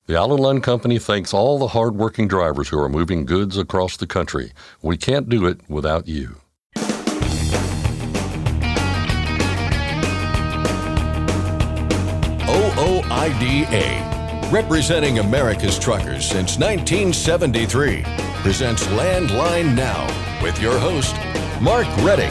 The Allen Lund Company thanks all the hard-working drivers who are moving goods across the country. We can't do it without you. OOIDA, representing America's truckers since 1973, presents Landline Now with your host, Mark Redding.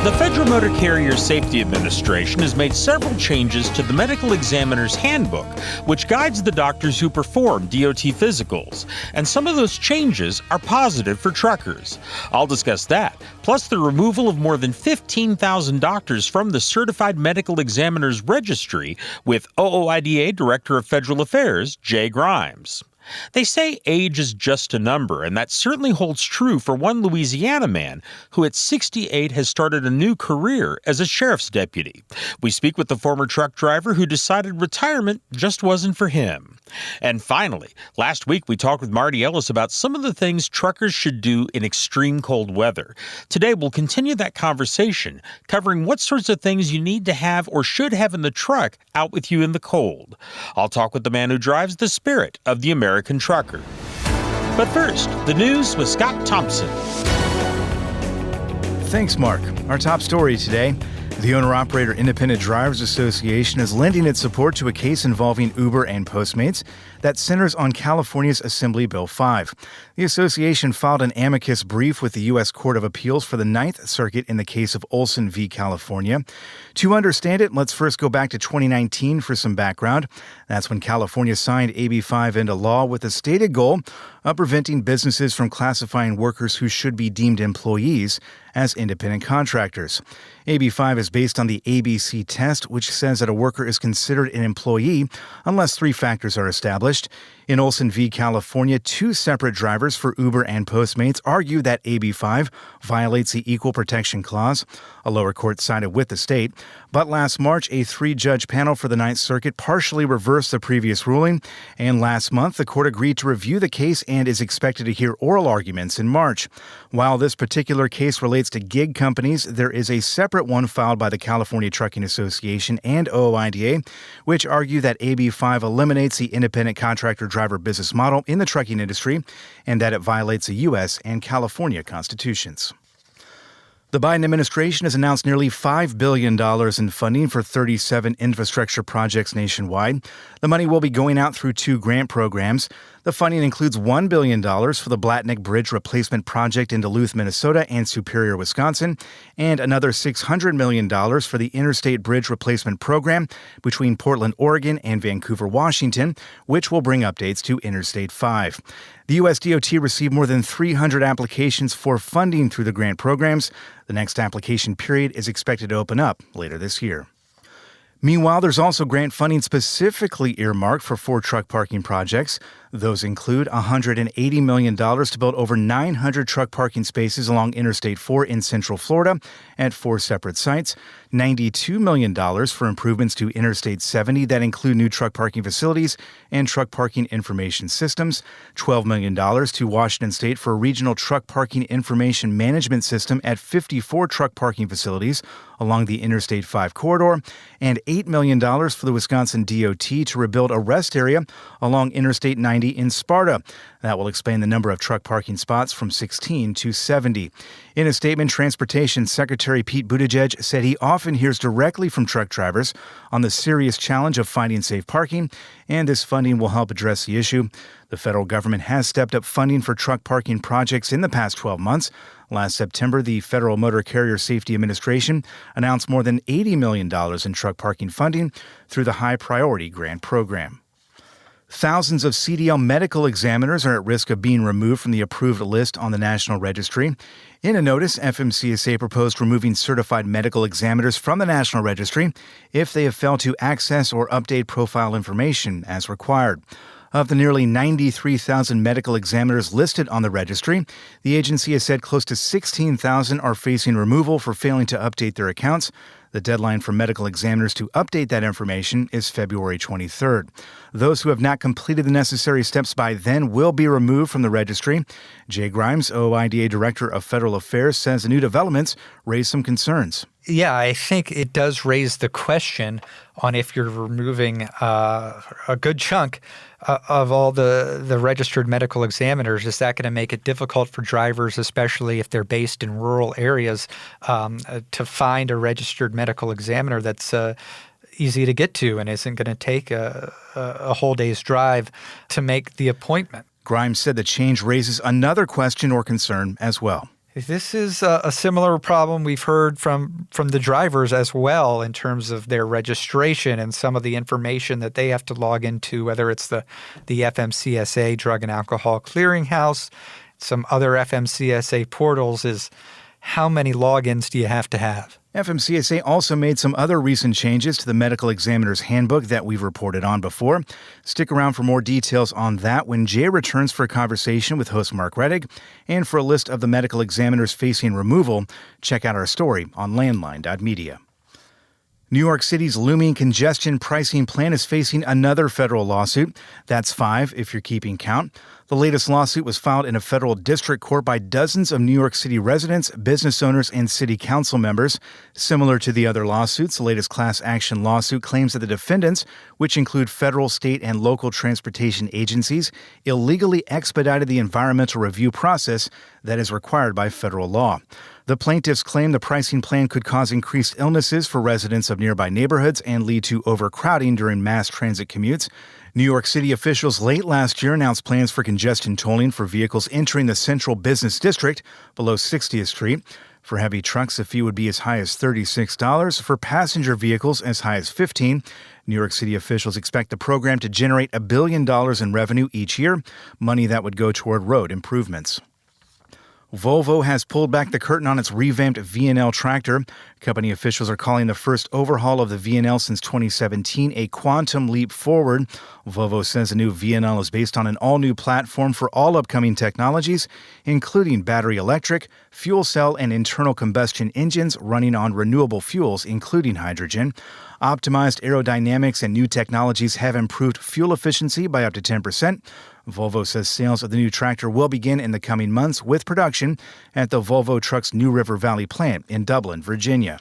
The Federal Motor Carrier Safety Administration has made several changes to the Medical Examiner's Handbook, which guides the doctors who perform DOT physicals. And some of those changes are positive for truckers. I'll discuss that, plus the removal of more than 15,000 doctors from the Certified Medical Examiners Registry with OOIDA Director of Federal Affairs, Jay Grimes. They say age is just a number, and that certainly holds true for one Louisiana man who at 68 has started a new career as a sheriff's deputy. We speak with the former truck driver who decided retirement just wasn't for him. And finally, last week we talked with Marty Ellis about some of the things truckers should do in extreme cold weather. Today we'll continue that conversation, covering what sorts of things you need to have or should have in the truck out with you in the cold. I'll talk with the man who drives the spirit of the American trucker. But first, the news with Scott Thompson. Thanks, Mark. Our top story today. The Owner-Operator Independent Drivers Association is lending its support to a case involving Uber and Postmates that centers on California's Assembly Bill 5. The association filed an amicus brief with the U.S. Court of Appeals for the Ninth Circuit in the case of Olson v. California. To understand it, let's first go back to 2019 for some background. That's when California signed AB 5 into law with the stated goal of preventing businesses from classifying workers who should be deemed employees as independent contractors. AB 5 is based on the ABC test, which says that a worker is considered an employee unless three factors are established. In Olson v. California, two separate drivers for Uber and Postmates argue that AB 5 violates the Equal Protection Clause. A lower court sided with the state. But last March, a three-judge panel for the Ninth Circuit partially reversed the previous ruling. And last month, the court agreed to review the case and is expected to hear oral arguments in March. While this particular case relates to gig companies, there is a separate one filed by the California Trucking Association and OOIDA, which argue that AB 5 eliminates the independent contractor driver business model in the trucking industry and that it violates the U.S. and California constitutions. The Biden administration has announced nearly $5 billion in funding for 37 infrastructure projects nationwide. The money will be going out through two grant programs. The funding includes $1 billion for the Blatnick Bridge Replacement Project in Duluth, Minnesota and Superior, Wisconsin, and another $600 million for the Interstate Bridge Replacement Program between Portland, Oregon and Vancouver, Washington, which will bring updates to Interstate 5. The U.S. DOT received more than 300 applications for funding through the grant programs. The next application period is expected to open up later this year. Meanwhile, there's also grant funding specifically earmarked for 4 truck parking projects. Those include $180 million to build over 900 truck parking spaces along Interstate 4 in Central Florida at 4 separate sites, $92 million for improvements to Interstate 70 that include new truck parking facilities and truck parking information systems, $12 million to Washington State for a regional truck parking information management system at 54 truck parking facilities along the Interstate 5 corridor, and $8 million for the Wisconsin DOT to rebuild a rest area along Interstate 90 in Sparta. That will expand the number of truck parking spots from 16 to 70. In a statement, Transportation Secretary Pete Buttigieg said he often hears directly from truck drivers on the serious challenge of finding safe parking, and this funding will help address the issue. The federal government has stepped up funding for truck parking projects in the past 12 months. Last September, the Federal Motor Carrier Safety Administration announced more than $80 million in truck parking funding through the High Priority Grant Program. Thousands of CDL medical examiners are at risk of being removed from the approved list on the National Registry. In a notice, FMCSA proposed removing certified medical examiners from the National Registry if they have failed to access or update profile information as required. Of the nearly 93,000 medical examiners listed on the registry, the agency has said close to 16,000 are facing removal for failing to update their accounts. The deadline for medical examiners to update that information is February 23rd. Those who have not completed the necessary steps by then will be removed from the registry. Jay Grimes, OIDA Director of Federal Affairs, says the new developments raise some concerns. Yeah, I think it does raise the question on if you're removing a good chunk of all the registered medical examiners. Is that going to make it difficult for drivers, especially if they're based in rural areas, to find a registered medical examiner that's easy to get to and isn't going to take a whole day's drive to make the appointment? Grimes said the change raises another question or concern as well. This is a similar problem we've heard from the drivers as well in terms of their registration and some of the information that they have to log into, whether it's the FMCSA, Drug and Alcohol Clearinghouse, some other FMCSA portals, is how many logins do you have to have? FMCSA also made some other recent changes to the Medical Examiner's Handbook that we've reported on before. Stick around for more details on that when Jay returns for a conversation with host Mark Rettig. And for a list of the medical examiners facing removal, check out our story on landline.media. New York City's looming congestion pricing plan is facing another federal lawsuit. That's 5 if you're keeping count. The latest lawsuit was filed in a federal district court by dozens of New York City residents, business owners, and city council members. Similar to the other lawsuits, the latest class action lawsuit claims that the defendants, which include federal, state, and local transportation agencies, illegally expedited the environmental review process that is required by federal law. The plaintiffs claim the pricing plan could cause increased illnesses for residents of nearby neighborhoods and lead to overcrowding during mass transit commutes. New York City officials late last year announced plans for congestion tolling for vehicles entering the central business district below 60th Street. For heavy trucks, the fee would be as high as $36. For passenger vehicles, as high as $15. New York City officials expect the program to generate $1 billion in revenue each year, money that would go toward road improvements. Volvo has pulled back the curtain on its revamped VNL tractor. Company officials are calling the first overhaul of the VNL since 2017 a quantum leap forward. Volvo says the new VNL is based on an all-new platform for all upcoming technologies, including battery electric, fuel cell, and internal combustion engines running on renewable fuels, including hydrogen. Optimized aerodynamics and new technologies have improved fuel efficiency by up to 10%. Volvo says sales of the new tractor will begin in the coming months with production at the Volvo Trucks New River Valley plant in Dublin, Virginia.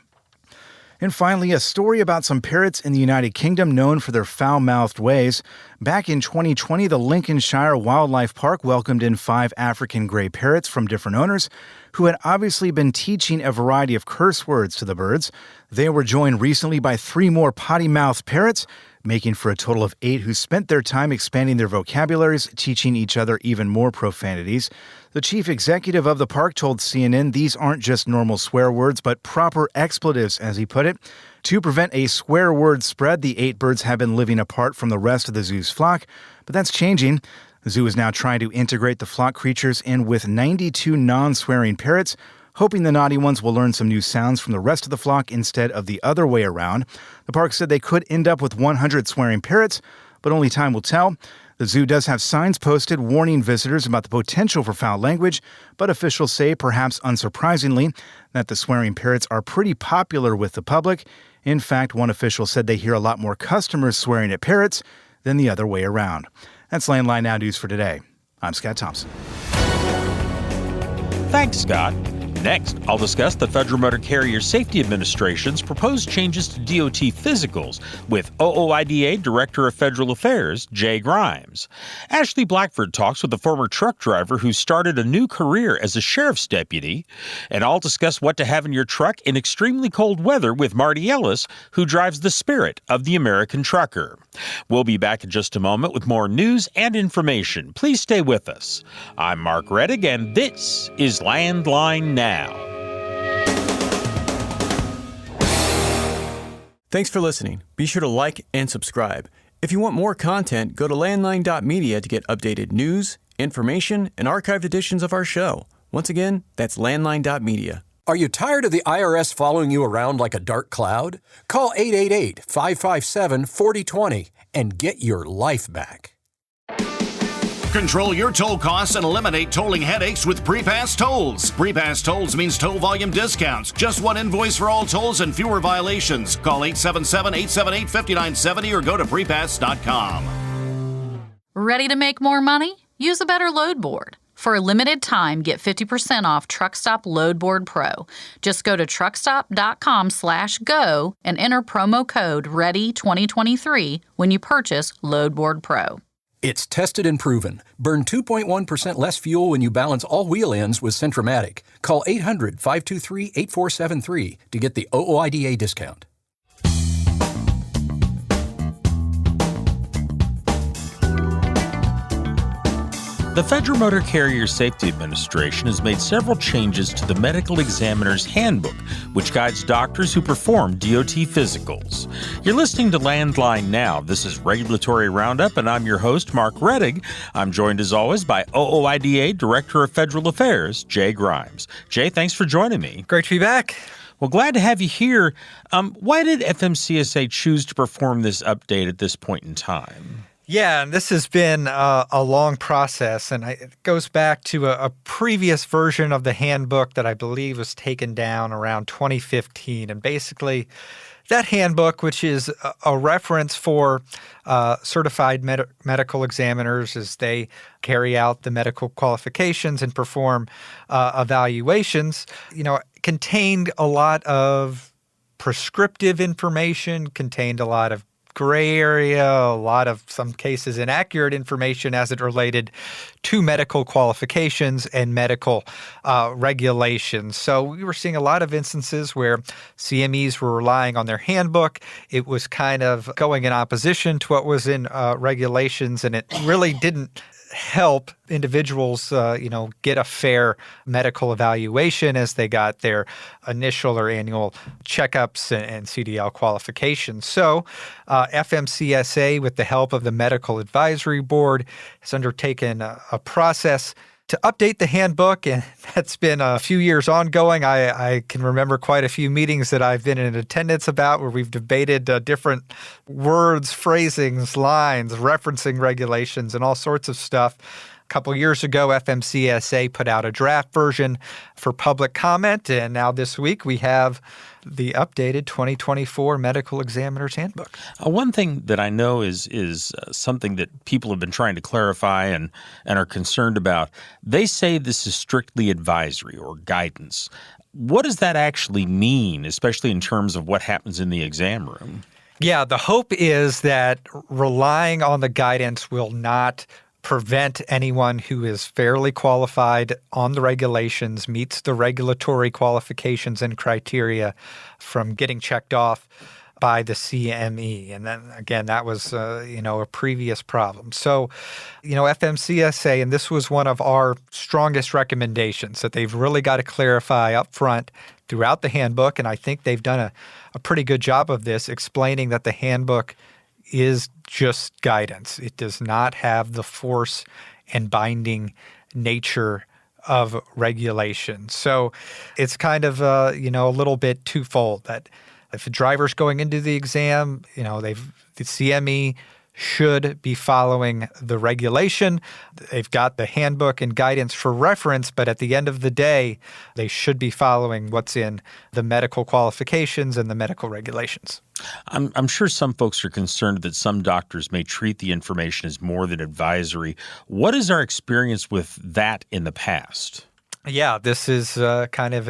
And finally, a story about some parrots in the United Kingdom known for their foul-mouthed ways. Back in 2020, the Lincolnshire Wildlife Park welcomed in 5 African gray parrots from different owners who had obviously been teaching a variety of curse words to the birds. They were joined recently by 3 more potty-mouthed parrots, making for a total of 8 who spent their time expanding their vocabularies, teaching each other even more profanities. The chief executive of the park told CNN these aren't just normal swear words, but proper expletives, as he put it. To prevent a swear word spread, the 8 birds have been living apart from the rest of the zoo's flock, but that's changing. The zoo is now trying to integrate the flock creatures in with 92 non-swearing parrots, hoping the naughty ones will learn some new sounds from the rest of the flock instead of the other way around. The park said they could end up with 100 swearing parrots, but only time will tell. The zoo does have signs posted warning visitors about the potential for foul language, but officials say, perhaps unsurprisingly, that the swearing parrots are pretty popular with the public. In fact, one official said they hear a lot more customers swearing at parrots than the other way around. That's Landline Now News for today. I'm Scott Thompson. Thanks, Scott. Next, I'll discuss the Federal Motor Carrier Safety Administration's proposed changes to DOT physicals with OOIDA Director of Federal Affairs, Jay Grimes. Ashley Blackford talks with a former truck driver who started a new career as a sheriff's deputy. And I'll discuss what to have in your truck in extremely cold weather with Marty Ellis, who drives the Spirit of the American trucker. We'll be back in just a moment with more news and information. Please stay with us. I'm Mark Rettig, and this is Landline Now. Thanks for listening. Be sure to like and subscribe. If you want more content, go to landline.media to get updated news, information, and archived editions of our show. Once again, that's landline.media. Are you tired of the IRS following you around like a dark cloud? Call 888-557-4020 and get your life back. Control your toll costs and eliminate tolling headaches with Prepass Tolls. Prepass Tolls means toll volume discounts. Just one invoice for all tolls and fewer violations. Call 877-878-5970 or go to prepass.com. Ready to make more money? Use a better load board. For a limited time, get 50% off TruckStop Load Board Pro. Just go to truckstop.com/go and enter promo code READY2023 when you purchase Load Board Pro. It's tested and proven. Burn 2.1% less fuel when you balance all wheel ends with Centromatic. Call 800-523-8473 to get the OOIDA discount. The Federal Motor Carrier Safety Administration has made several changes to the Medical Examiner's Handbook, which guides doctors who perform DOT physicals. You're listening to Landline Now. This is Regulatory Roundup, and I'm your host, Mark Rettig. I'm joined, as always, by OOIDA Director of Federal Affairs, Jay Grimes. Jay, thanks for joining me. Great to be back. Well, glad to have you here. Why did FMCSA choose to perform this update at this point in time? Yeah, and this has been a long process, and it goes back to a previous version of the handbook that I believe was taken down around 2015. And basically, that handbook, which is a reference for certified medical examiners as they carry out the medical qualifications and perform evaluations, contained a lot of prescriptive information, contained a lot of gray area, a lot of, some cases, inaccurate information as it related to medical qualifications and medical regulations. So we were seeing a lot of instances where CMEs were relying on their handbook. It was kind of going in opposition to what was in regulations, and it really didn't help individuals, get a fair medical evaluation as they got their initial or annual checkups and CDL qualifications. So FMCSA, with the help of the Medical Advisory Board, has undertaken a process to update the handbook, and that's been a few years ongoing. I can remember quite a few meetings that I've been in attendance about where we've debated different words, phrasings, lines, referencing regulations, and all sorts of stuff. A couple years ago, FMCSA put out a draft version for public comment, and now this week we have the updated 2024 Medical Examiner's Handbook. One thing that I know is something that people have been trying to clarify and are concerned about. They say this is strictly advisory or guidance. What does that actually mean, especially in terms of what happens in the exam room? Yeah, the hope is that relying on the guidance will not prevent anyone who is fairly qualified on the regulations, meets the regulatory qualifications and criteria, from getting checked off by the CME. And then again, that was, a previous problem. So, FMCSA, and this was one of our strongest recommendations, that they've really got to clarify up front throughout the handbook. And I think they've done a pretty good job of this, explaining that the handbook is just guidance. It does not have the force and binding nature of regulation. So it's kind of, a little bit twofold, that if a driver's going into the exam, the CME should be following the regulation. They've got the handbook and guidance for reference, but at the end of the day, they should be following what's in the medical qualifications and the medical regulations. I'm sure some folks are concerned that some doctors may treat the information as more than advisory. What is our experience with that in the past? Yeah, this is kind of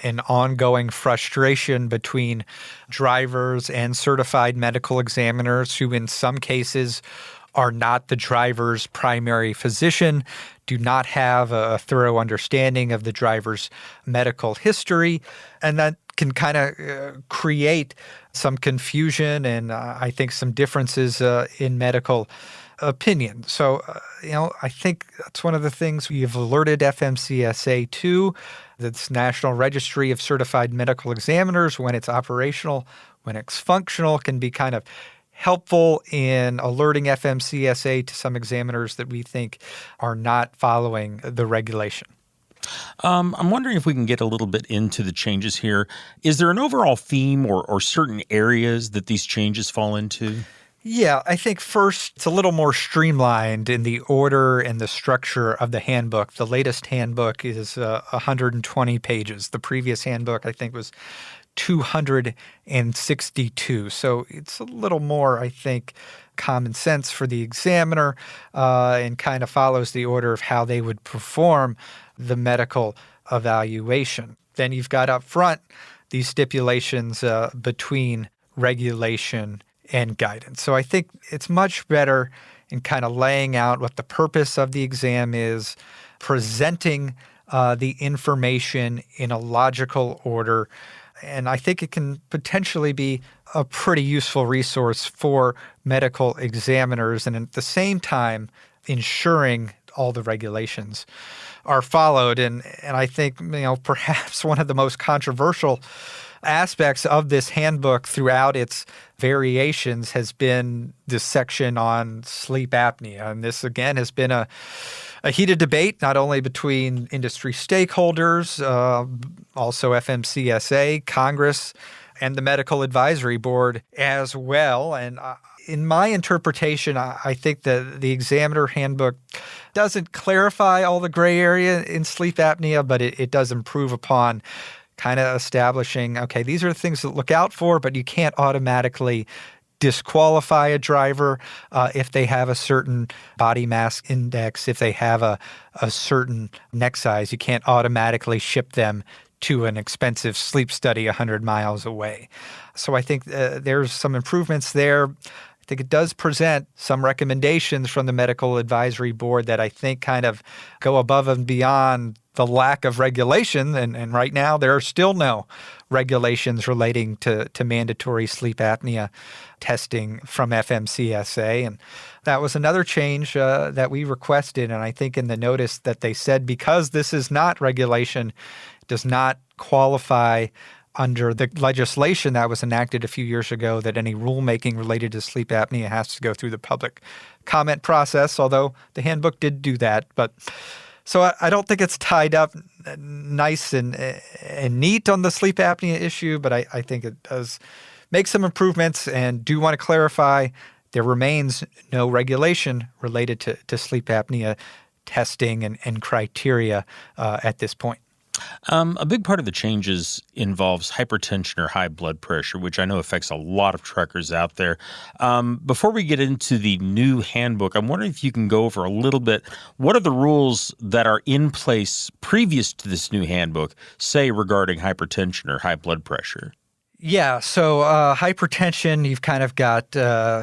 an ongoing frustration between drivers and certified medical examiners who in some cases are not the driver's primary physician, do not have a thorough understanding of the driver's medical history, and that can kind of create some confusion and I think some differences in medical opinion. So, I think that's one of the things we've alerted FMCSA to, this National Registry of Certified Medical Examiners, when it's operational, when it's functional, can be kind of helpful in alerting FMCSA to some examiners that we think are not following the regulation. I'm wondering if we can get a little bit into the changes here. Is there an overall theme or certain areas that these changes fall into? Yeah, I think first it's a little more streamlined in the order and the structure of the handbook. The latest handbook is 120 pages. The previous handbook, I think, was 262. So it's a little more, I think, common sense for the examiner and kind of follows the order of how they would perform the medical evaluation. Then you've got up front these stipulations between regulation and guidance. So I think it's much better in kind of laying out what the purpose of the exam is, presenting the information in a logical order. And I think it can potentially be a pretty useful resource for medical examiners and at the same time ensuring all the regulations are followed. And I think, perhaps one of the most controversial aspects of this handbook throughout its variations has been this section on sleep apnea. And this, again, has been a heated debate, not only between industry stakeholders, also FMCSA, Congress, and the Medical Advisory Board as well. And in my interpretation, I think that the Examiner Handbook doesn't clarify all the gray area in sleep apnea, but it does improve upon kind of establishing, okay, these are the things to look out for, but you can't automatically disqualify a driver if they have a certain body mass index, if they have a certain neck size. You can't automatically ship them to an expensive sleep study 100 miles away. So I think there's some improvements there. I think it does present some recommendations from the Medical Advisory Board that I think kind of go above and beyond the lack of regulation. And right now, there are still no regulations relating to mandatory sleep apnea testing from FMCSA. And that was another change that we requested. And I think in the notice that they said, because this is not regulation, it does not qualify under the legislation that was enacted a few years ago, that any rulemaking related to sleep apnea has to go through the public comment process, although the handbook did do that. But so I don't think it's tied up nice and neat on the sleep apnea issue, but I think it does make some improvements, and do want to clarify there remains no regulation related to sleep apnea testing and criteria at this point. A big part of the changes involves hypertension or high blood pressure, which I know affects a lot of truckers out there. Before we get into the new handbook, I'm wondering if you can go over a little bit, what are the rules that are in place previous to this new handbook, say regarding hypertension or high blood pressure? Yeah, so hypertension, you've kind of got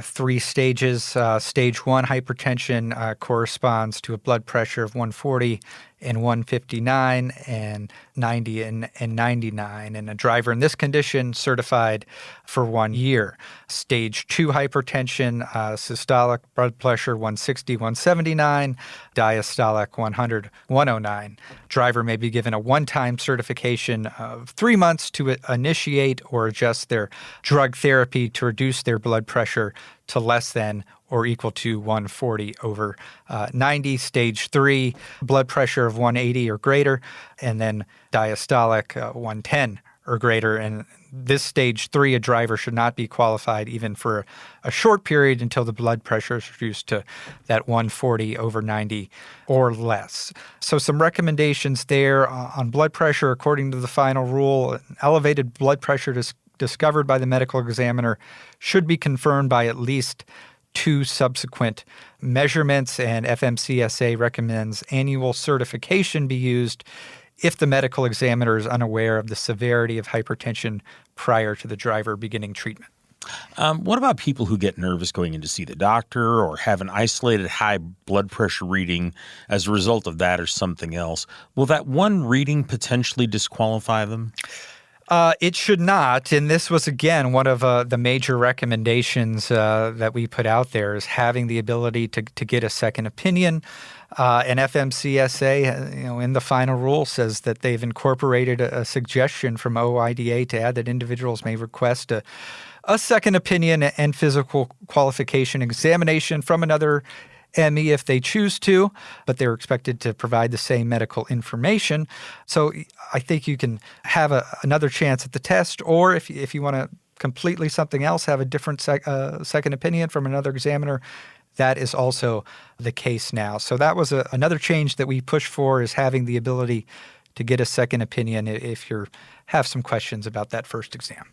three stages. Stage 1 hypertension corresponds to a blood pressure of 140 and 159 and 90 and 99. And a driver in this condition certified for 1 year. Stage 2 hypertension, systolic blood pressure 160, 179, diastolic 100, 109. Driver may be given a one-time certification of 3 months to initiate or adjust their drug therapy to reduce their blood pressure to less than or equal to 140 over 90. Stage 3, blood pressure of 180 or greater, and then diastolic 110 or greater. And this stage 3, a driver should not be qualified even for a short period until the blood pressure is reduced to that 140 over 90 or less. So some recommendations there on blood pressure. According to the final rule, elevated blood pressure discovered by the medical examiner should be confirmed by at least 2 subsequent measurements, and FMCSA recommends annual certification be used if the medical examiner is unaware of the severity of hypertension prior to the driver beginning treatment. What about people who get nervous going in to see the doctor or have an isolated high blood pressure reading as a result of that or something else? Will that one reading potentially disqualify them? It should not, and this was, again, one of the major recommendations that we put out there, is having the ability to get a second opinion. And FMCSA, in the final rule, says that they've incorporated a suggestion from OIDA to add that individuals may request a second opinion and physical qualification examination from another ME if they choose to, but they're expected to provide the same medical information. So I think you can have another chance at the test, or if you want to completely something else, have a different second opinion from another examiner. That is also the case now. So that was another change that we push for, is having the ability to get a second opinion if you have some questions about that first exam.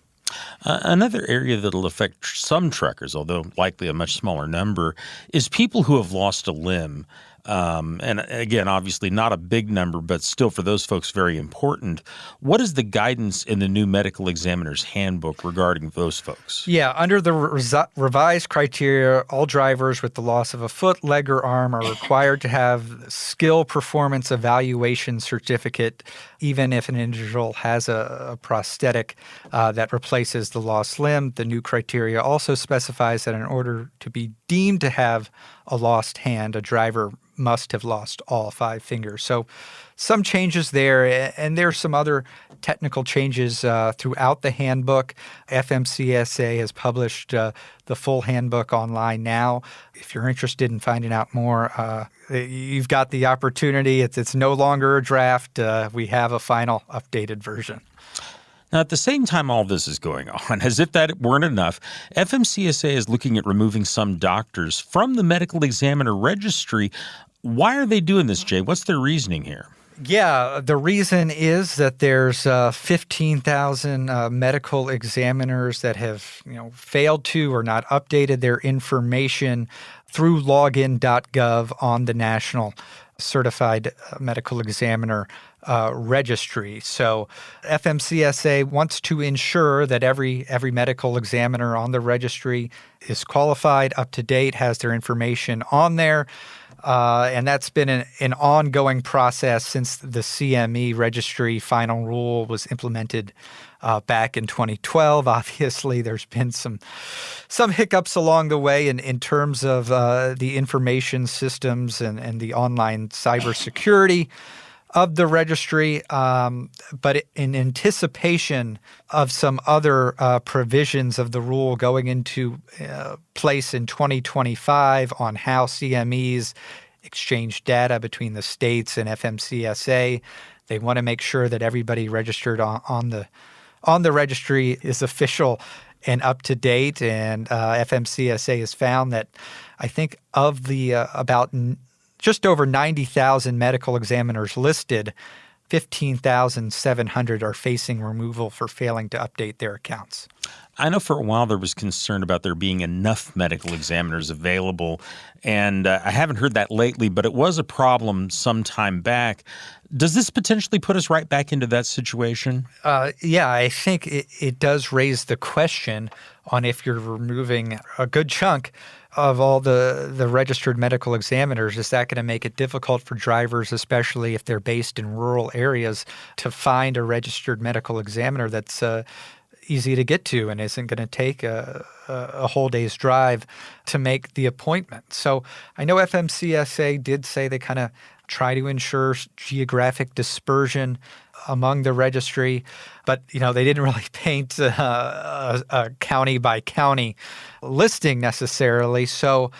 Another area that will affect some truckers, although likely a much smaller number, is people who have lost a limb. And again, obviously not a big number, but still for those folks very important. What is the guidance in the new Medical Examiner's Handbook regarding those folks? Yeah, under the revised criteria, all drivers with the loss of a foot, leg, or arm are required to have skill performance evaluation certificate, even if an individual has a prosthetic that replaces the lost limb. The new criteria also specifies that in order to be deemed to have a lost hand, a driver must have lost all 5 fingers. So some changes there, and there's some other technical changes throughout the handbook. FMCSA has published the full handbook online now. If you're interested in finding out more, you've got the opportunity. It's no longer a draft. We have a final updated version. Now, at the same time all this is going on, as if that weren't enough, FMCSA is looking at removing some doctors from the medical examiner registry. Why are they doing this, Jay? What's their reasoning here? Yeah, the reason is that there's 15,000 medical examiners that have failed to or not updated their information through login.gov on the National Certified Medical Examiner registry. So FMCSA wants to ensure that every medical examiner on the registry is qualified, up to date, has their information on there. And that's been an ongoing process since the CME registry final rule was implemented back in 2012. Obviously, there's been some hiccups along the way in terms of the information systems and the online cybersecurity of the registry, but in anticipation of some other provisions of the rule going into place in 2025 on how CMEs exchange data between the states and FMCSA, they want to make sure that everybody registered on the registry is official and up to date. And FMCSA has found that I think of the about just over 90,000 medical examiners listed, 15,700 are facing removal for failing to update their accounts. I know for a while there was concern about there being enough medical examiners available, and I haven't heard that lately, but it was a problem some time back. Does this potentially put us right back into that situation? Yeah, I think it does raise the question on if you're removing a good chunk of all the registered medical examiners, is that going to make it difficult for drivers, especially if they're based in rural areas, to find a registered medical examiner that's easy to get to and isn't going to take a whole day's drive to make the appointment? So I know FMCSA did say they kind of try to ensure geographic dispersion among the registry, but they didn't really paint a county by county listing necessarily. So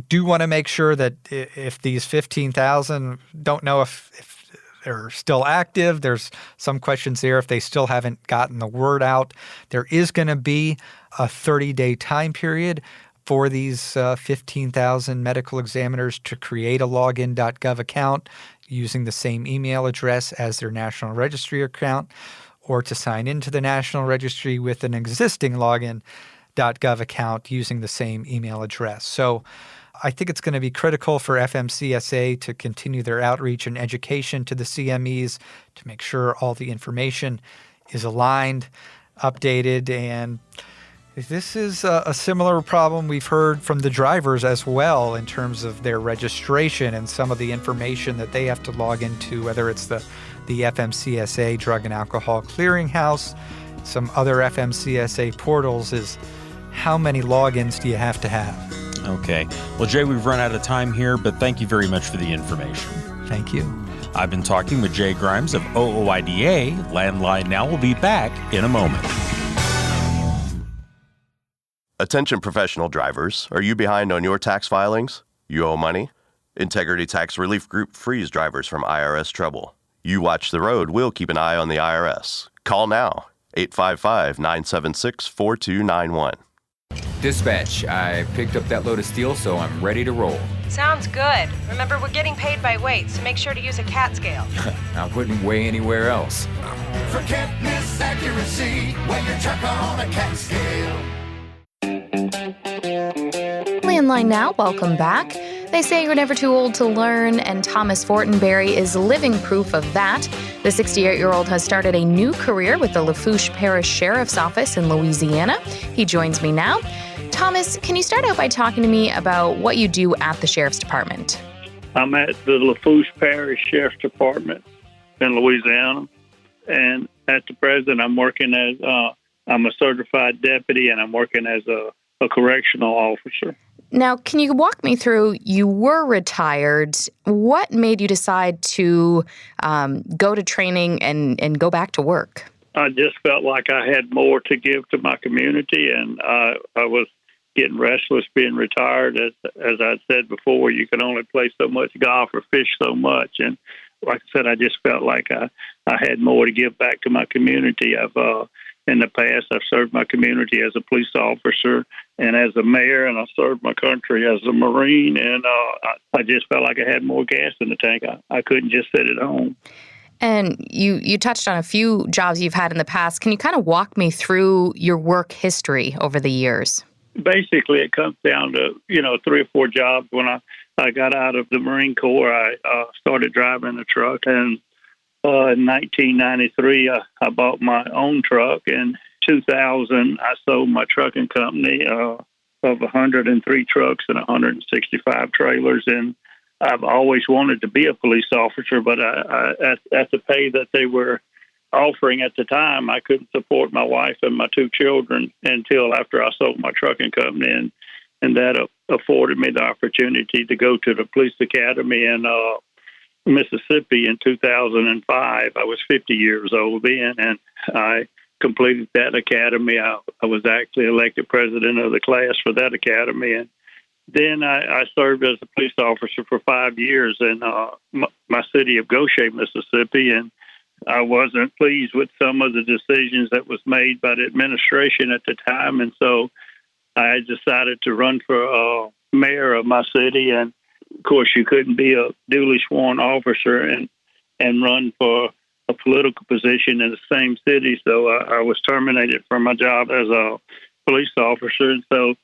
do want to make sure that if these 15,000 don't know if they're still active, there's some questions there if they still haven't gotten the word out. There is going to be a 30-day time period for these 15,000 medical examiners to create a login.gov account using the same email address as their National Registry account, or to sign into the National Registry with an existing login.gov account using the same email address. So I think it's going to be critical for FMCSA to continue their outreach and education to the CMEs to make sure all the information is aligned, updated, and this is a similar problem we've heard from the drivers as well in terms of their registration and some of the information that they have to log into, whether it's the FMCSA Drug and Alcohol Clearinghouse, some other FMCSA portals, is how many logins do you have to have? Okay. Well, Jay, we've run out of time here, but thank you very much for the information. Thank you. I've been talking with Jay Grimes of OOIDA. Landline Now will be back in a moment. Attention professional drivers, are you behind on your tax filings? You owe money? Integrity Tax Relief Group frees drivers from IRS trouble. You watch the road, we'll keep an eye on the IRS. Call now, 855-976-4291. Dispatch, I picked up that load of steel, so I'm ready to roll. Sounds good. Remember, we're getting paid by weight, so make sure to use a CAT scale. I wouldn't weigh anywhere else. Forget miss accuracy when you're truck on a CAT scale. Landline now, welcome back. They say you're never too old to learn, and Thomas Fortenberry is living proof of that. The 68-year-old has started a new career with the Lafourche Parish Sheriff's Office in Louisiana. He joins me now. Thomas, can you start out by talking to me about what you do at the Sheriff's Department? I'm at the Lafourche Parish Sheriff's Department in Louisiana, and at the present, I'm working as I'm a certified deputy, and I'm working as a correctional officer. Now, can you walk me through, you were retired. What made you decide to go to training and go back to work? I just felt like I had more to give to my community, and I was getting restless being retired. As I said before, you can only play so much golf or fish so much. And like I said, I just felt like I had more to give back to my community. In the past, I've served my community as a police officer and as a mayor, and I served my country as a Marine, and I just felt like I had more gas in the tank. I couldn't just sit at home. And you touched on a few jobs you've had in the past. Can you kind of walk me through your work history over the years? Basically, it comes down to, 3 or 4 jobs. When I got out of the Marine Corps, I started driving a truck, and in 1993, I bought my own truck. In 2000, I sold my trucking company of 103 trucks and 165 trailers. And I've always wanted to be a police officer, but at the pay that they were offering at the time, I couldn't support my wife and my 2 children until after I sold my trucking company. And that afforded me the opportunity to go to the police academy in Mississippi in 2005. I was 50 years old then, and I completed that academy. I was actually elected president of the class for that academy, and then I served as a police officer for 5 years in my city of Goshen, Mississippi, and I wasn't pleased with some of the decisions that was made by the administration at the time, and so I decided to run for mayor of my city. And of course, you couldn't be a duly sworn officer and run for a political position in the same city. So I was terminated from my job as a police officer. And so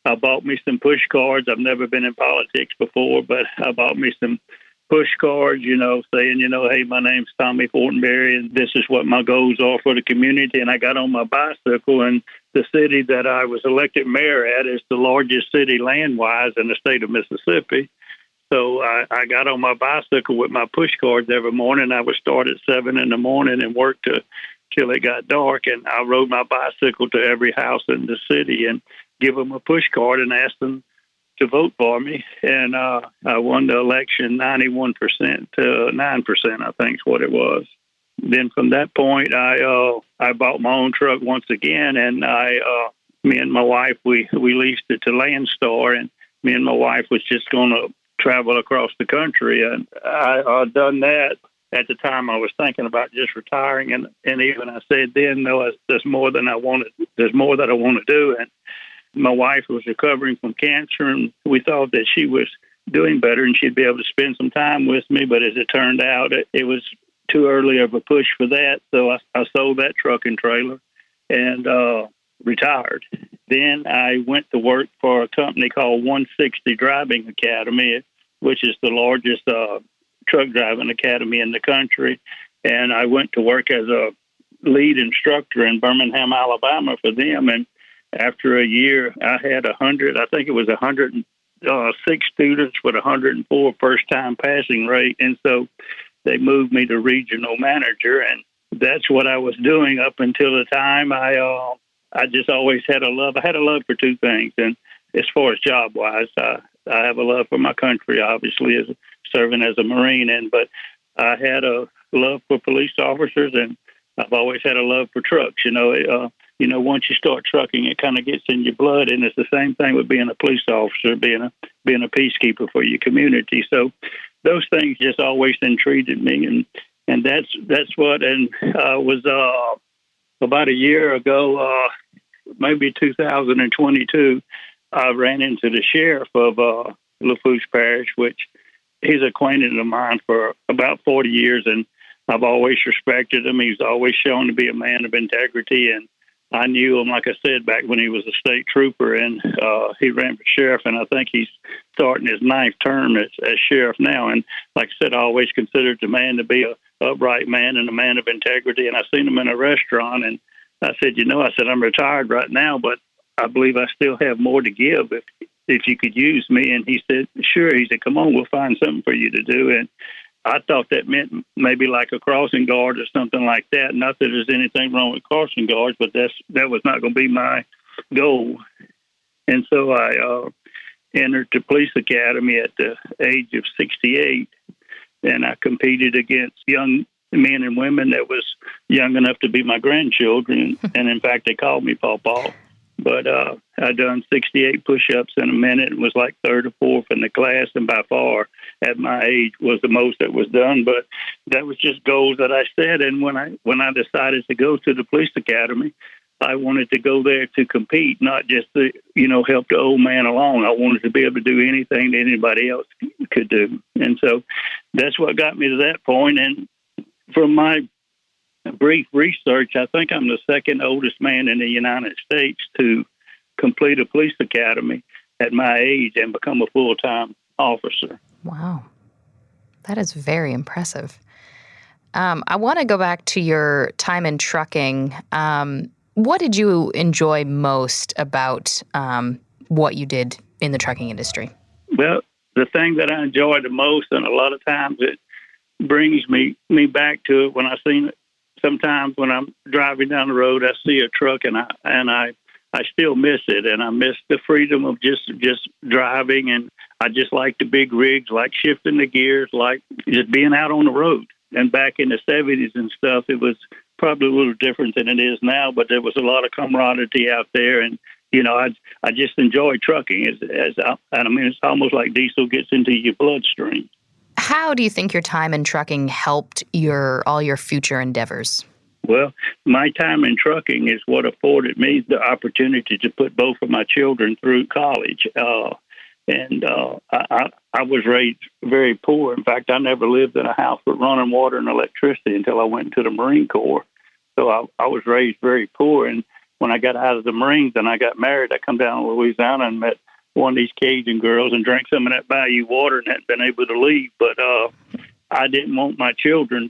I bought me some push cards. I've never been in politics before, but I bought me some push cards, saying, hey, my name's Tommy Fortenberry, and this is what my goals are for the community. And I got on my bicycle, and the city that I was elected mayor at is the largest city land-wise in the state of Mississippi. So I got on my bicycle with my push cards every morning. I would start at 7 in the morning and work till it got dark. And I rode my bicycle to every house in the city and give them a push card and ask them to vote for me. And I won the election 91% to 9%, I think is what it was. Then from that point, I bought my own truck once again, and me and my wife, we leased it to Landstar, and me and my wife was just going to travel across the country, and I done that. At the time, I was thinking about just retiring, and even I said then, no, there's more than I wanted. There's more that I want to do. And my wife was recovering from cancer, and we thought that she was doing better and she'd be able to spend some time with me. But as it turned out, it was too early of a push for that, so I sold that truck and trailer and retired. Then I went to work for a company called 160 Driving Academy, which is the largest truck driving academy in the country. And I went to work as a lead instructor in Birmingham, Alabama for them. And after a year, I had 106 students with 104 first-time passing rate. And so they moved me to regional manager. And that's what I was doing up until the time I just always had a love. I had a love for 2 things. And as far as job-wise, I have a love for my country, obviously, as serving as a Marine. But I had a love for police officers, and I've always had a love for trucks. Once you start trucking, it kind of gets in your blood, and it's the same thing with being a police officer, being a peacekeeper for your community. So those things just always intrigued me, and that's what. And I was about a year ago, maybe 2022, I ran into the sheriff of Lafourche Parish, which he's acquainted of mine for about 40 years, and I've always respected him. He's always shown to be a man of integrity, and I knew him, like I said, back when he was a state trooper, and he ran for sheriff, and I think he's starting his 9th term as sheriff now. And like I said, I always considered the man to be a upright man and a man of integrity. And I seen him in a restaurant, and I said, I'm retired right now, but I believe I still have more to give if you could use me. And he said, sure. He said, come on, we'll find something for you to do. And I thought that meant maybe like a crossing guard or something like that. Not that there's anything wrong with crossing guards, but that was not going to be my goal. And so I entered the police academy at the age of 68, and I competed against young men and women that was young enough to be my grandchildren. And in fact, they called me Pawpaw. But I done 68 push-ups in a minute and was like 3rd or 4th in the class, and by far at my age was the most that was done. But that was just goals that I set. And when I decided to go to the police academy, I wanted to go there to compete, not just to help the old man along. I wanted to be able to do anything that anybody else could do. And so that's what got me to that point. And from my brief research, I think I'm the 2nd oldest man in the United States to complete a police academy at my age and become a full-time officer. Wow. That is very impressive. I want to go back to your time in trucking. What did you enjoy most about what you did in the trucking industry? Well, the thing that I enjoy the most, and a lot of times it brings me back to it when I seen it. Sometimes when I'm driving down the road, I see a truck and I still miss it, and I miss the freedom of just driving, and I just like the big rigs, like shifting the gears, like just being out on the road. And back in the 70s and stuff, it was probably a little different than it is now, but there was a lot of camaraderie out there, and I just enjoy trucking. It's almost like diesel gets into your bloodstream. How do you think your time in trucking helped all your future endeavors? Well, my time in trucking is what afforded me the opportunity to put both of my children through college. I was raised very poor. In fact, I never lived in a house with running water and electricity until I went into the Marine Corps. So I was raised very poor. And when I got out of the Marines and I got married, I come down to Louisiana and met one of these Cajun girls and drank some of that bayou water and hadn't been able to leave. But I didn't want my children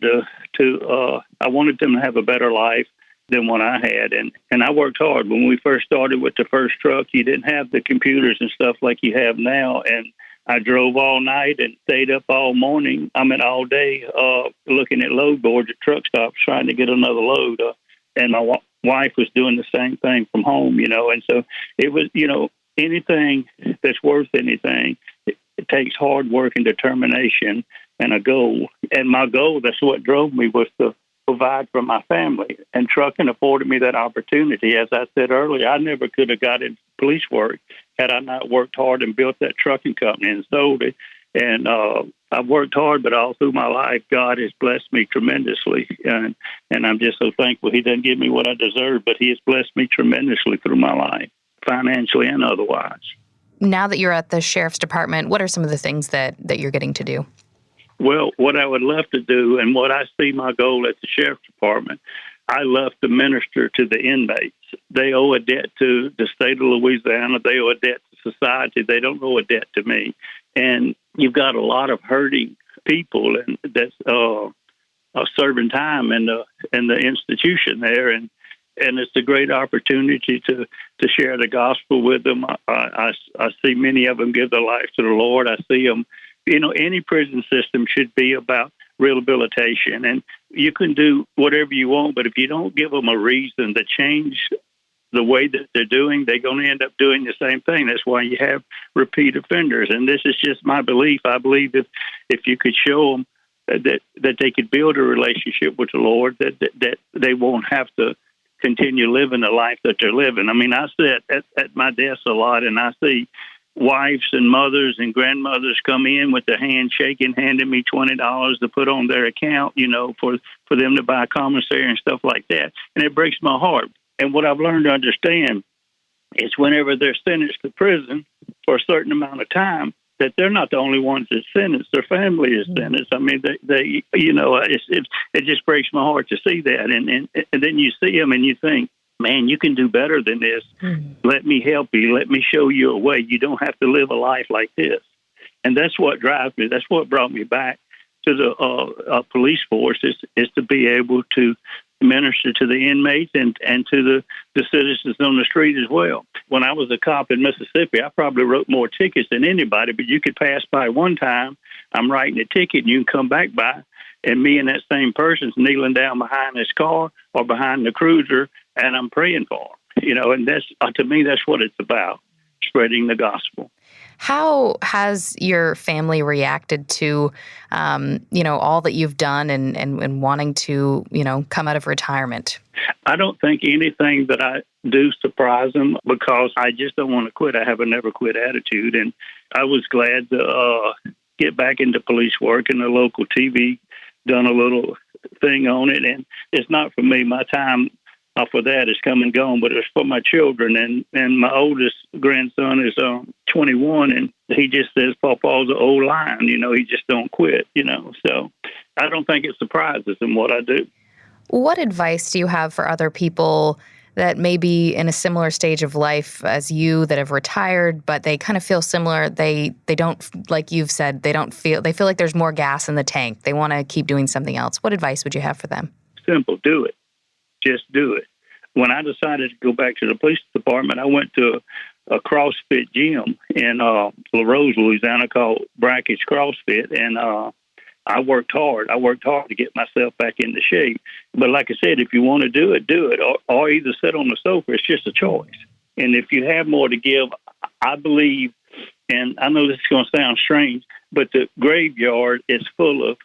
I wanted them to have a better life than what I had. And I worked hard. When we first started with the first truck, you didn't have the computers and stuff like you have now. And I drove all night and stayed up all all day, looking at load boards at truck stops trying to get another load. And my wife was doing the same thing from home, And so it was, anything that's worth anything, it takes hard work and determination and a goal. And my goal, that's what drove me, was to provide for my family. And trucking afforded me that opportunity. As I said earlier, I never could have got into police work had I not worked hard and built that trucking company and sold it. And I've worked hard, but all through my life, God has blessed me tremendously. And I'm just so thankful He doesn't give me what I deserve, but He has blessed me tremendously through my life, financially and otherwise. Now that you're at the Sheriff's Department, what are some of the things that you're getting to do? Well, what I would love to do, and what I see my goal at the Sheriff's Department, I love to minister to the inmates. They owe a debt to the state of Louisiana. They owe a debt to society. They don't owe a debt to me. And you've got a lot of hurting people, and that's serving time in the institution there, and it's a great opportunity to share the gospel with them. I see many of them give their life to the Lord. I see them. Any prison system should be about rehabilitation, and you can do whatever you want, but if you don't give them a reason to change the way that they're doing, they're going to end up doing the same thing. That's why you have repeat offenders, and this is just my belief. I believe if you could show them that they could build a relationship with the Lord, that they won't have to continue living the life that they're living. I mean, I sit at my desk a lot, and I see wives and mothers and grandmothers come in with their hand shaking, handing me $20 to put on their account, for them to buy commissary and stuff like that. And it breaks my heart. And what I've learned to understand is whenever they're sentenced to prison for a certain amount of time, that they're not the only ones that's sentenced. Their family is sentenced. I mean, it just breaks my heart to see that. And then you see them and you think, man, you can do better than this. Let me help you. Let me show you a way. You don't have to live a life like this. And that's what drives me. That's what brought me back to the police force is to be able to minister to the inmates and to the citizens on the street as well. When I was a cop in Mississippi, I probably wrote more tickets than anybody, but you could pass by one time, I'm writing a ticket, and you can come back by, and me and that same person's kneeling down behind his car or behind the cruiser, and I'm praying for him. And that's, to me, that's what it's about, spreading the gospel. How has your family reacted to, all that you've done and wanting to, come out of retirement? I don't think anything that I do surprise them because I just don't want to quit. I have a never quit attitude. And I was glad to get back into police work, and the local TV done a little thing on it. And it's not for me. My time for that is come and gone, but it's for my children. And my oldest grandson is 21, and he just says, Papa's an old lion, he just don't quit, So I don't think it surprises him what I do. What advice do you have for other people that may be in a similar stage of life as you, that have retired, but they kind of feel similar? They don't, like you've said, they feel like there's more gas in the tank. They want to keep doing something else. What advice would you have for them? Simple. Do it. Just do it. When I decided to go back to the police department, I went to a CrossFit gym in LaRose, Louisiana, called Brackish CrossFit, and I worked hard. I worked hard to get myself back into shape. But like I said, if you want to do it, or either sit on the sofa. It's just a choice. And if you have more to give, I believe, and I know this is going to sound strange, but the graveyard is full of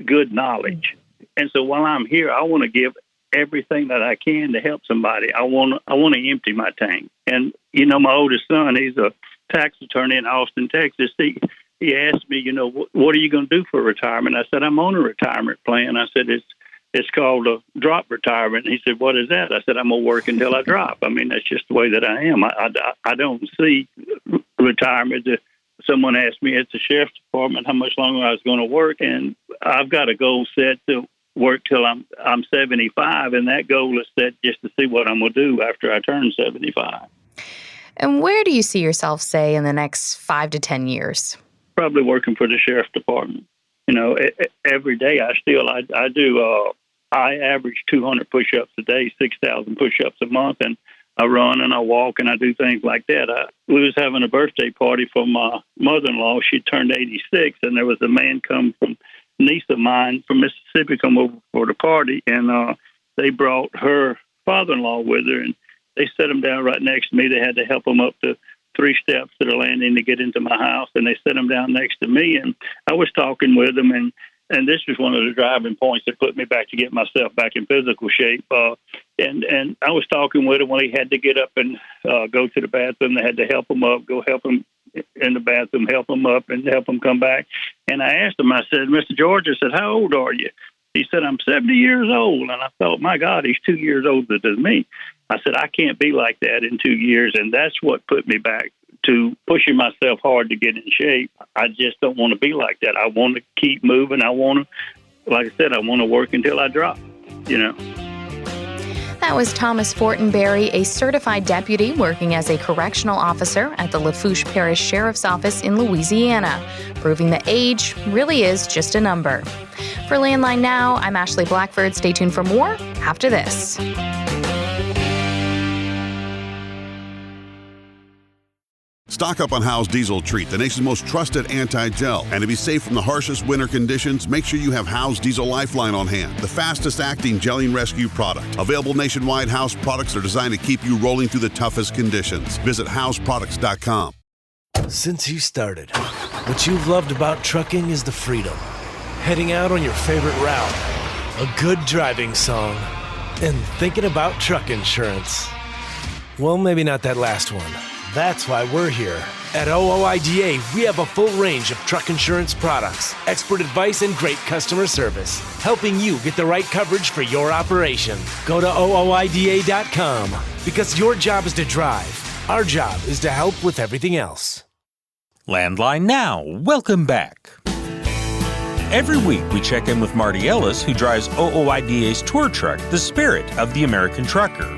good knowledge. And so while I'm here, I want to give everything that I can to help somebody. I want to empty my tank. And, my oldest son, he's a tax attorney in Austin, Texas. He asked me, what are you going to do for retirement? I said, I'm on a retirement plan. I said, it's called a drop retirement. He said, what is that? I said, I'm going to work until I drop. I mean, that's just the way that I am. I don't see retirement. Someone asked me at the sheriff's department how much longer I was going to work, and I've got a goal set to work till I'm 75, and that goal is set just to see what I'm going to do after I turn 75. And where do you see yourself, say, in the next 5 to 10 years? Probably working for the sheriff's department. Every day I average 200 push-ups a day, 6,000 push-ups a month, and I run and I walk and I do things like that. We was having a birthday party for my mother-in-law. She turned 86, and there was a man come from niece of mine from Mississippi come over for the party, and they brought her father-in-law with her, and they set him down right next to me. They had to help him up the 3 steps to the landing to get into my house, and they set him down next to me, and I was talking with him, and this was one of the driving points that put me back to get myself back in physical shape. And I was talking with him when he had to get up and go to the bathroom. They had to help him up, go help him in the bathroom, help him up, and help him come back. And I asked him, I said, Mr. George, I said, how old are you? He said, I'm 70 years old. And I thought, my God, he's 2 years older than me. I said, I can't be like that in 2 years. And that's what put me back to pushing myself hard to get in shape. I just don't want to be like that. I want to keep moving. I want to, like I said, I want to work until I drop, That was Thomas Fortenberry, a certified deputy working as a correctional officer at the Lafourche Parish Sheriff's Office in Louisiana, proving that age really is just a number. For Landline Now, I'm Ashley Blackford. Stay tuned for more after this. Stock up on Howe's Diesel Treat, the nation's most trusted anti-gel. And to be safe from the harshest winter conditions, make sure you have Howe's Diesel Lifeline on hand, the fastest-acting gelling rescue product. Available nationwide, Howe's products are designed to keep you rolling through the toughest conditions. Visit Howe'sProducts.com. Since you started, what you've loved about trucking is the freedom. Heading out on your favorite route, a good driving song, and thinking about truck insurance. Well, maybe not that last one. That's why we're here. At OOIDA, we have a full range of truck insurance products, expert advice, and great customer service, helping you get the right coverage for your operation. Go to OOIDA.com because your job is to drive. Our job is to help with everything else. Landline Now, welcome back. Every week we check in with Marty Ellis, who drives OOIDA's tour truck, the Spirit of the American Trucker.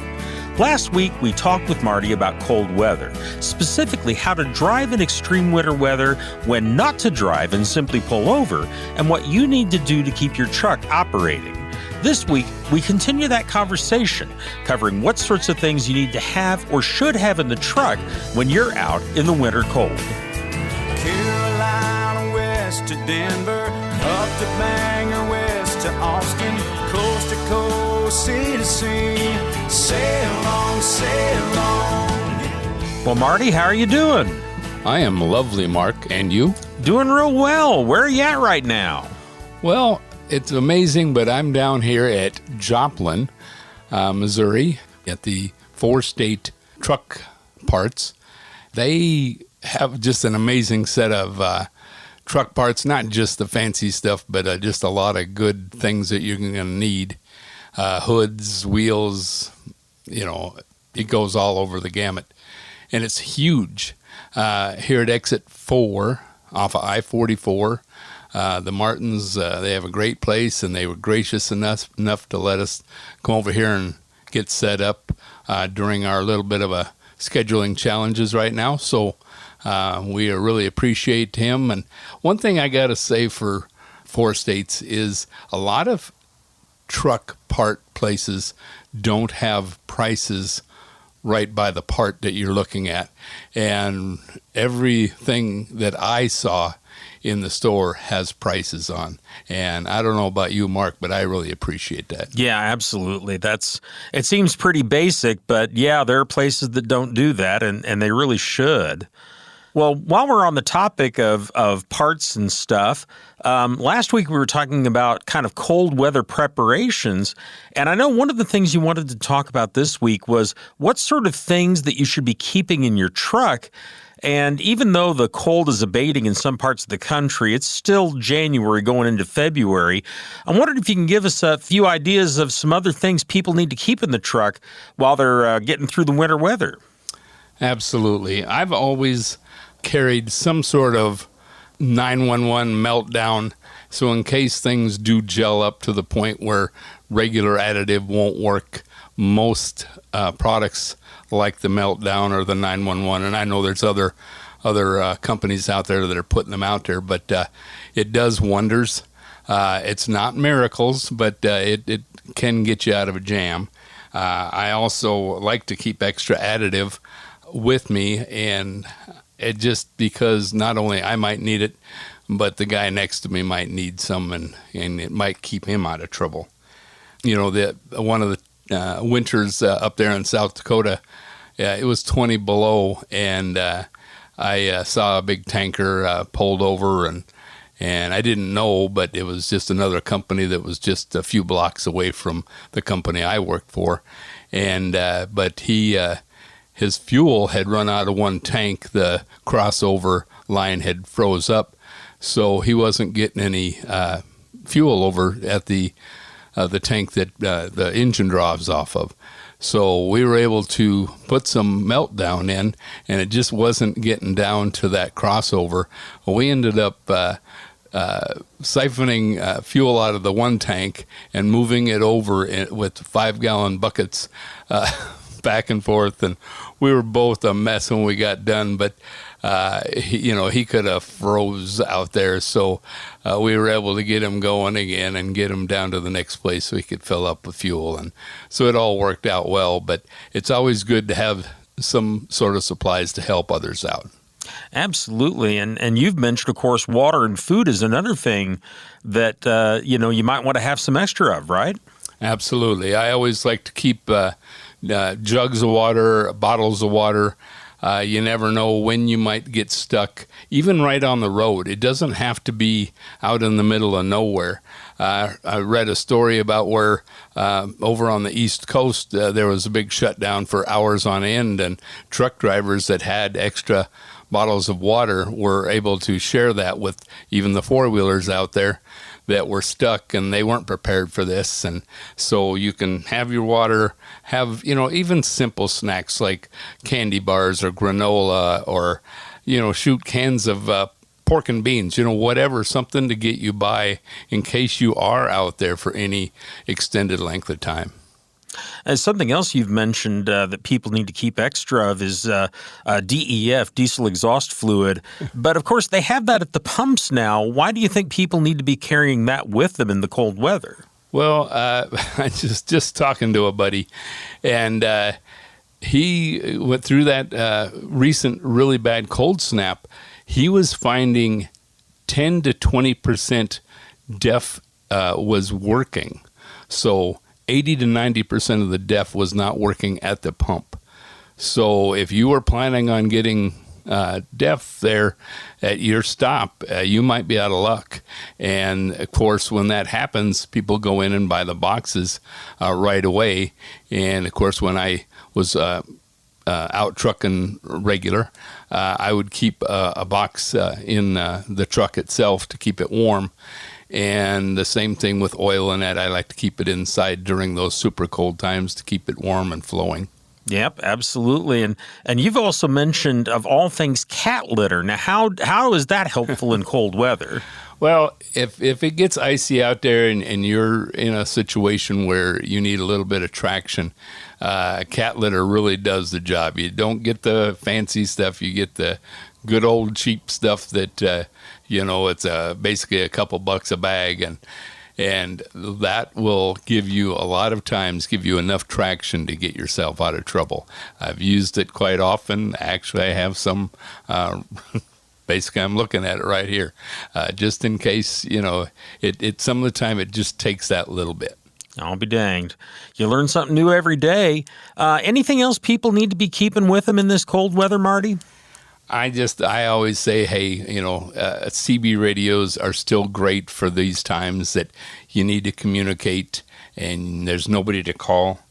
Last week, we talked with Marty about cold weather, specifically how to drive in extreme winter weather, when not to drive and simply pull over, and what you need to do to keep your truck operating. This week, we continue that conversation, covering what sorts of things you need to have or should have in the truck when you're out in the winter cold. Carolina west to Denver, up to Bangor, west to Austin, coast to coast, sea to sea, sail on, sail on. Well, Marty, how are you doing? I am lovely, Mark. And you? Doing real well. Where are you at right now? Well, it's amazing, but I'm down here at Joplin, Missouri, at the 4-state truck parts. They have just an amazing set of truck parts, not just the fancy stuff, but just a lot of good things that you're going to need. Hoods, wheels, it goes all over the gamut. And it's huge. Here at Exit 4 off of I-44, the Martins, they have a great place, and they were gracious enough to let us come over here and get set up during our little bit of a scheduling challenges right now. So we really appreciate him. And one thing I got to say for 4 states is a lot of truck part places don't have prices right by the part that you're looking at. And everything that I saw in the store has prices on. And I don't know about you, Mark, but I really appreciate that. Yeah, absolutely. It seems pretty basic, but yeah, there are places that don't do that, and they really should. Well, while we're on the topic of parts and stuff, last week we were talking about kind of cold weather preparations, and I know one of the things you wanted to talk about this week was what sort of things that you should be keeping in your truck. And even though the cold is abating in some parts of the country, it's still January going into February. I wondered if you can give us a few ideas of some other things people need to keep in the truck while they're getting through the winter weather. Absolutely. I've always carried some sort of 911 meltdown, so in case things do gel up to the point where regular additive won't work, most products like the meltdown or the 911, and I know there's other companies out there that are putting them out there, but it does wonders. It's not miracles, but it can get you out of a jam. I also like to keep extra additive with me, and it just because not only I might need it, but the guy next to me might need some, and it might keep him out of trouble. One of the winters up there in South Dakota, it was 20 below, and I saw a big tanker pulled over, and I didn't know, but it was just another company that was just a few blocks away from the company I worked for, and but his fuel had run out of one tank. The crossover line had froze up, so he wasn't getting any fuel over at the tank that the engine draws off of. So we were able to put some meltdown in, and it just wasn't getting down to that crossover. We ended up siphoning fuel out of the one tank and moving it over with 5-gallon buckets back and forth, and we were both a mess when we got done, but he could have froze out there, so we were able to get him going again and get him down to the next place so he could fill up with fuel, and so it all worked out well. But it's always good to have some sort of supplies to help others out. Absolutely, and you've mentioned, of course, water and food is another thing that you might want to have some extra of, right? Absolutely. I always like to keep jugs of water, bottles of water. You never know when you might get stuck, even right on the road. It doesn't have to be out in the middle of nowhere. I read a story about where over on the East Coast there was a big shutdown for hours on end, and truck drivers that had extra bottles of water, we're able to share that with even the four-wheelers out there that were stuck and they weren't prepared for this. And so you can have your water, have, even simple snacks like candy bars or granola or, shoot cans of pork and beans, whatever, something to get you by in case you are out there for any extended length of time. And something else you've mentioned that people need to keep extra of is DEF, diesel exhaust fluid. But, of course, they have that at the pumps now. Why do you think people need to be carrying that with them in the cold weather? Well, I just talking to a buddy, and he went through that recent really bad cold snap. He was finding 10 to 20% DEF was working. So 80 to 90% of the DEF was not working at the pump. So if you were planning on getting DEF there at your stop, you might be out of luck. And of course, when that happens, people go in and buy the boxes right away. And of course, when I was out trucking regular, I would keep a box in the truck itself to keep it warm. And the same thing with oil in it. I like to keep it inside during those super cold times to keep it warm and flowing. Yep, absolutely. And you've also mentioned, of all things, cat litter. Now, how is that helpful in cold weather? Well, if it gets icy out there and you're in a situation where you need a little bit of traction, cat litter really does the job. You don't get the fancy stuff. You get the good old cheap stuff that, it's basically a couple bucks a bag. And that will give you a lot of times, give you enough traction to get yourself out of trouble. I've used it quite often. Actually, I have some, basically I'm looking at it right here, just in case, it some of the time it just takes that little bit. I'll be danged. You learn something new every day. Anything else people need to be keeping with them in this cold weather, Marty? I always say, hey, CB radios are still great for these times that you need to communicate and there's nobody to call.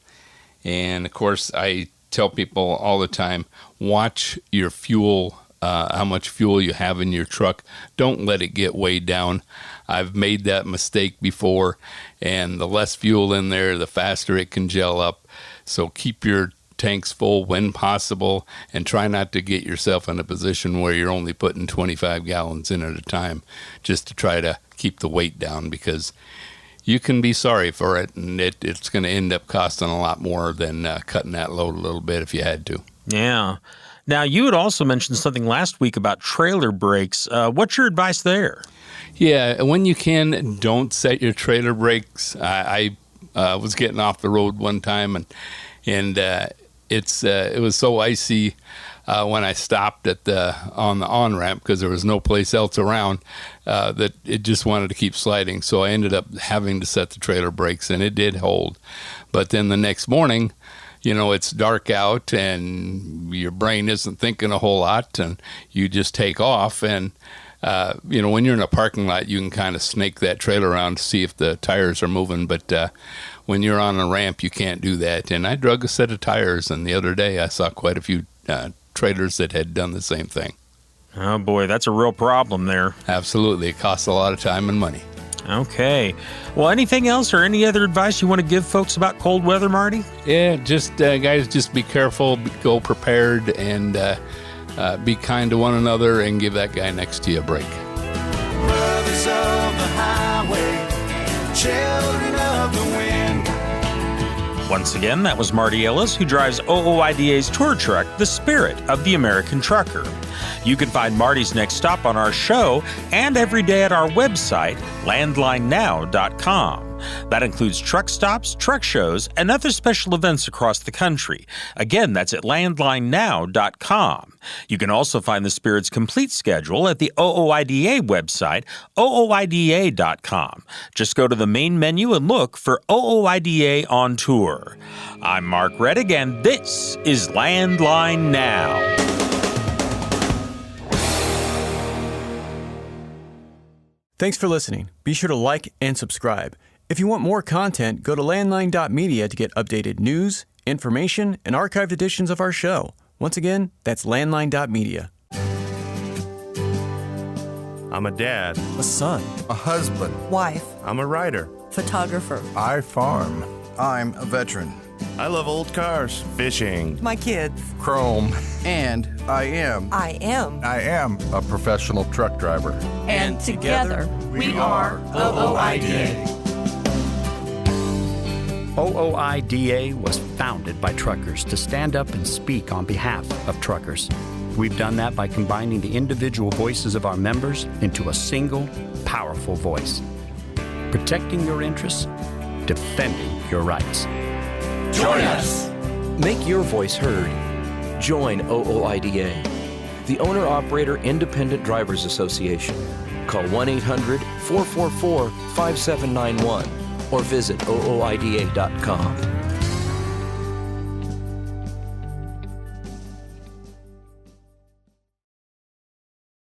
And of course, I tell people all the time, watch your fuel, how much fuel you have in your truck. Don't let it get way down. I've made that mistake before, and the less fuel in there, the faster it can gel up. So keep your tanks full when possible and try not to get yourself in a position where you're only putting 25 gallons in at a time, just to try to keep the weight down, because you can be sorry for it, and it's going to end up costing a lot more than cutting that load a little bit if you had to. Yeah. Now, you had also mentioned something last week about trailer brakes. What's your advice there? Yeah, when you can, don't set your trailer brakes. I was getting off the road one time, and it was so icy when I stopped on the on-ramp because there was no place else around that it just wanted to keep sliding. So I ended up having to set the trailer brakes, and it did hold. But then the next morning, it's dark out and your brain isn't thinking a whole lot, and you just take off. And, when you're in a parking lot, you can kind of snake that trailer around to see if the tires are moving. But when you're on a ramp, you can't do that. And I drug a set of tires, and the other day I saw quite a few trailers that had done the same thing. Oh, boy, that's a real problem there. Absolutely. It costs a lot of time and money. Okay. Well, anything else or any other advice you want to give folks about cold weather, Marty? Yeah, just guys, just be careful, go prepared, and be kind to one another, and give that guy next to you a break. Brothers of the highway, children of the wind. Once again, that was Marty Ellis, who drives OOIDA's tour truck, The Spirit of the American Trucker. You can find Marty's next stop on our show and every day at our website, landlinenow.com. That includes truck stops, truck shows, and other special events across the country. Again, that's at landlinenow.com. You can also find the Spirit's complete schedule at the OOIDA website, ooida.com. Just go to the main menu and look for OOIDA on tour. I'm Mark Reddick, and this is Landline Now. Thanks for listening. Be sure to like and subscribe. If you want more content, go to landline.media to get updated news, information, and archived editions of our show. Once again, that's landline.media. I'm a dad. A son. A husband. Wife. I'm a writer. Photographer. I farm. I'm a veteran. I love old cars. Fishing. My kids. Chrome. And I am a professional truck driver. And together we are OOIDA. OOIDA was founded by truckers to stand up and speak on behalf of truckers. We've done that by combining the individual voices of our members into a single, powerful voice. Protecting your interests, defending your rights. Join us! Make your voice heard. Join OOIDA, the Owner-Operator Independent Drivers Association. Call 1-800-444-5791 or visit OOIDA.com.